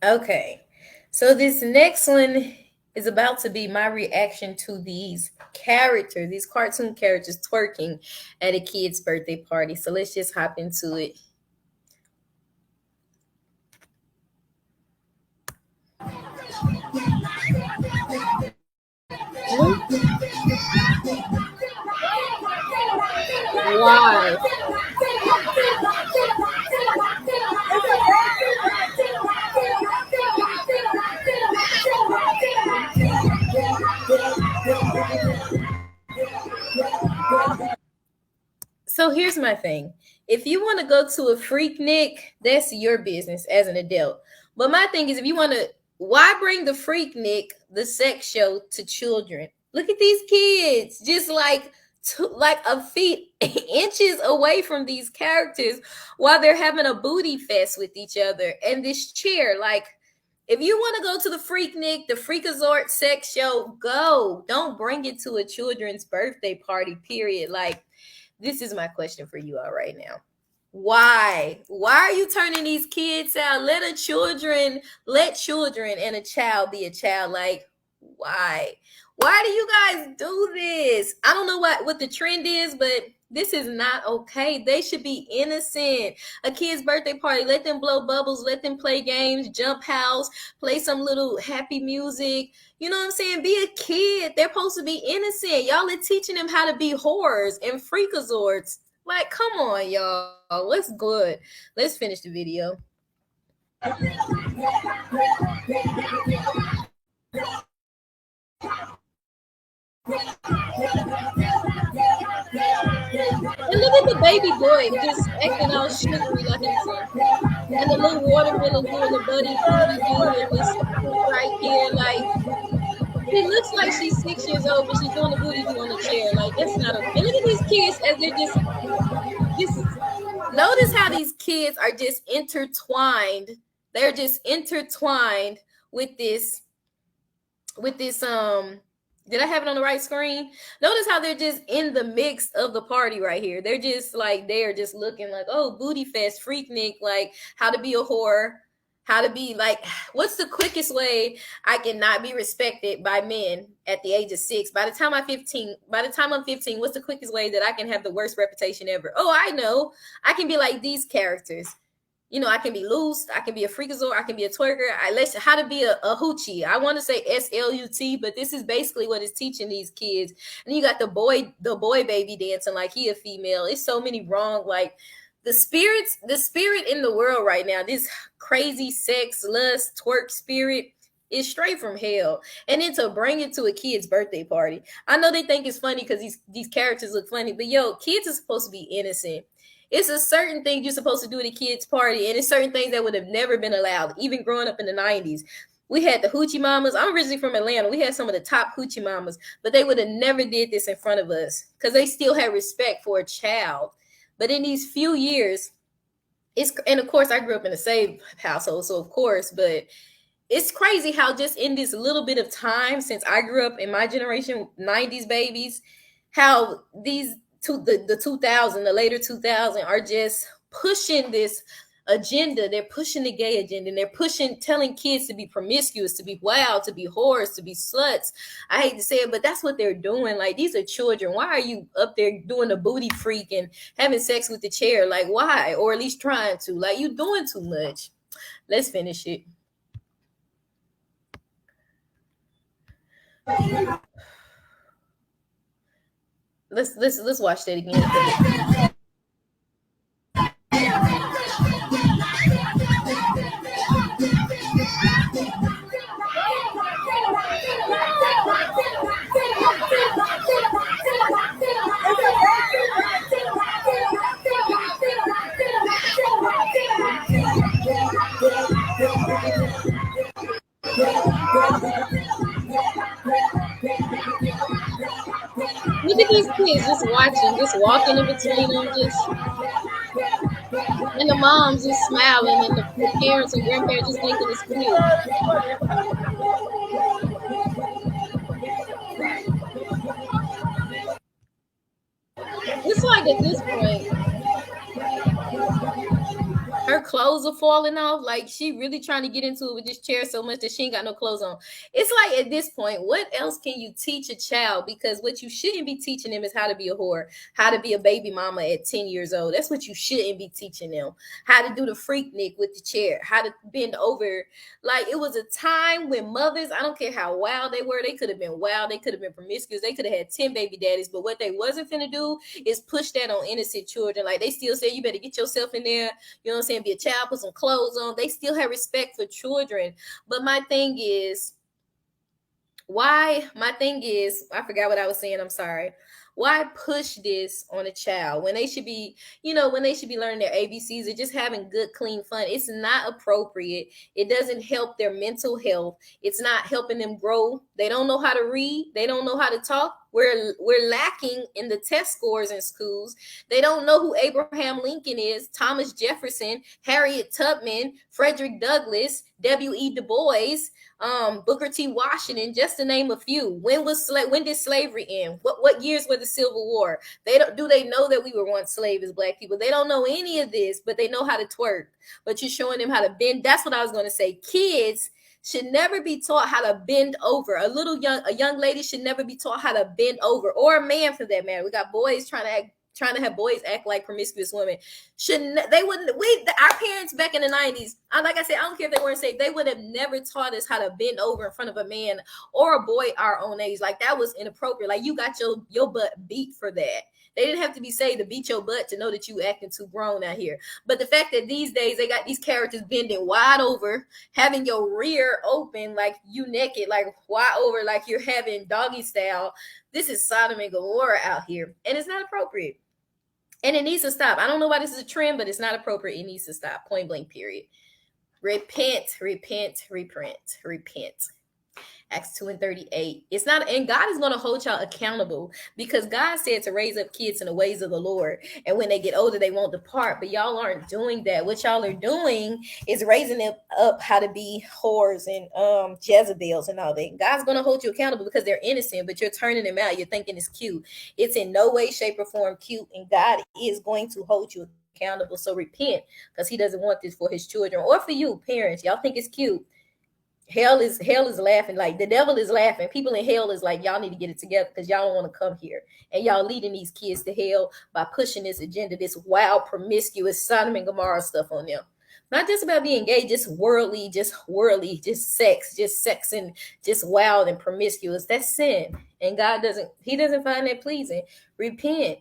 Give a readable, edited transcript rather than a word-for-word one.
Okay. So this next one is about to be my reaction to these characters, these cartoon characters twerking at a kid's birthday party. So let's just hop into it. Why? So here's my thing. If you want to go to a freak Nick, that's your business as an adult. But my thing is, if you want to, why bring the freak Nick, the sex show, to children? Look at these kids, just like like a feet inches away from these characters while they're having a booty fest with each other. And this chair, like, if you want to go to the Freaknik, the Freakazoid sex show, go. Don't bring it to a children's birthday party, period. Like, this is my question for you all right now. Why are you turning these kids out? Let children and a child be a child. Like, why? Why do you guys do this? I don't know what the trend is, but this is not okay. They should be innocent. A kid's birthday party, let them blow bubbles, let them play games, jump house, play some little happy music. You know what I'm saying? Be a kid. They're supposed to be innocent. Y'all are teaching them how to be whores and freakazoids. Like, come on, y'all. What's good? Let's finish the video. And look at the baby boy just acting all sugary like himself. And the little watermelon doing the buddy booty do and this right here, like, it looks like she's 6 years old, but she's doing the booty do on the chair. Like, that's not okay. And look at these kids as they're just notice how these kids are just intertwined. They're just intertwined with this. Did I have it on the right screen? Notice how they're just in the mix of the party right here. They're just like, they're just looking like, oh, booty fest, freaknik, like how to be a whore, how to be like, what's the quickest way I can not be respected by men at the age of 6? By the time I'm 15, what's the quickest way that I can have the worst reputation ever? Oh, I know. I can be like these characters. You know, I can be loose, I can be a freakazoid, I can be a twerker. I let how to be a hoochie. I want to say SLUT, but this is basically what it's teaching these kids. And you got the boy baby dancing like he a female. It's so many wrong, like the spirit in the world right now, this crazy sex, lust, twerk spirit is straight from hell. And then to bring it to a kid's birthday party. I know they think it's funny because these characters look funny, but yo, kids are supposed to be innocent. It's a certain thing you're supposed to do at a kid's party, and it's certain things that would have never been allowed, even growing up in the 90s. We had the hoochie mamas. I'm originally from Atlanta. We had some of the top hoochie mamas, but they would have never did this in front of us because they still had respect for a child. But in these few years, and of course I grew up in a saved household, so of course, but it's crazy how just in this little bit of time since I grew up in my generation, 90s babies, how the 2000, the later 2000 are just pushing this agenda. They're pushing the gay agenda, and they're pushing telling kids to be promiscuous, to be wild, to be whores, to be sluts. I hate to say it, but that's what they're doing. Like, these are children. Why are you up there doing a booty freak and having sex with the chair? Like, why? Or at least trying to. Like, you doing too much. Let's finish it. Let's watch that again. Look at these kids just watching, just walking in between them, just and the moms just smiling, and the parents and grandparents just thinking it's cute. It's like at this point, her clothes are falling off. Like, she really trying to get into it with this chair so much that she ain't got no clothes on. It's like, at this point, what else can you teach a child? Because what you shouldn't be teaching them is how to be a whore, how to be a baby mama at 10 years old. That's what you shouldn't be teaching them. How to do the freak nick with the chair, how to bend over. Like, it was a time when mothers, I don't care how wild they were, they could have been wild, they could have been promiscuous, they could have had 10 baby daddies, but what they wasn't finna do is push that on innocent children. Like, they still say, you better get yourself in there, you know what I'm saying, be a child, put some clothes on. They still have respect for children. But my thing is, I forgot what I was saying, I'm sorry. Why push this on a child when they should be, when they should be learning their ABCs or just having good, clean fun? It's not appropriate. It doesn't help their mental health. It's not helping them grow. They don't know how to read. They don't know how to talk. We're lacking in the test scores in schools. They don't know who Abraham Lincoln is, Thomas Jefferson, Harriet Tubman, Frederick Douglass, W.E. Du Bois, Booker T. Washington, just to name a few. When did slavery end? What years were the Civil War? Do they know that we were once slaves as Black people? They don't know any of this, but they know how to twerk. But you're showing them how to bend. That's what I was going to say. Kids should never be taught how to bend over. A young lady should never be taught how to bend over, or a man for that matter. We got boys trying to have boys act like promiscuous women. Our parents back in the 90s, like I said, I don't care if they weren't safe, they would have never taught us how to bend over in front of a man or a boy our own age. Like, that was inappropriate. Like, you got your butt beat for that. They didn't have to be saved to beat your butt to know that you acting too grown out here. But the fact that these days they got these characters bending wide over, having your rear open like you naked, like wide over, like you're having doggy style. This is Sodom and Gomorrah out here, and it's not appropriate. And it needs to stop. I don't know why this is a trend, but it's not appropriate. It needs to stop. Point blank, period. Repent, repent, repent, repent. Acts 2:38. It's not, and God is going to hold y'all accountable, because God said to raise up kids in the ways of the Lord. And when they get older, they won't depart. But y'all aren't doing that. What y'all are doing is raising them up how to be whores and Jezebels and all that. God's going to hold you accountable because they're innocent, but you're turning them out. You're thinking it's cute. It's in no way, shape, or form cute. And God is going to hold you accountable. So repent, because He doesn't want this for His children or for you, parents. Y'all think it's cute. Hell is laughing. Like, the devil is laughing. People in hell is like, y'all need to get it together, because y'all don't want to come here. And y'all leading these kids to hell by pushing this agenda, this wild, promiscuous Sodom and Gomorrah stuff on them. Not just about being gay, just worldly, just sex and just wild and promiscuous. That's sin. And God doesn't find that pleasing. Repent.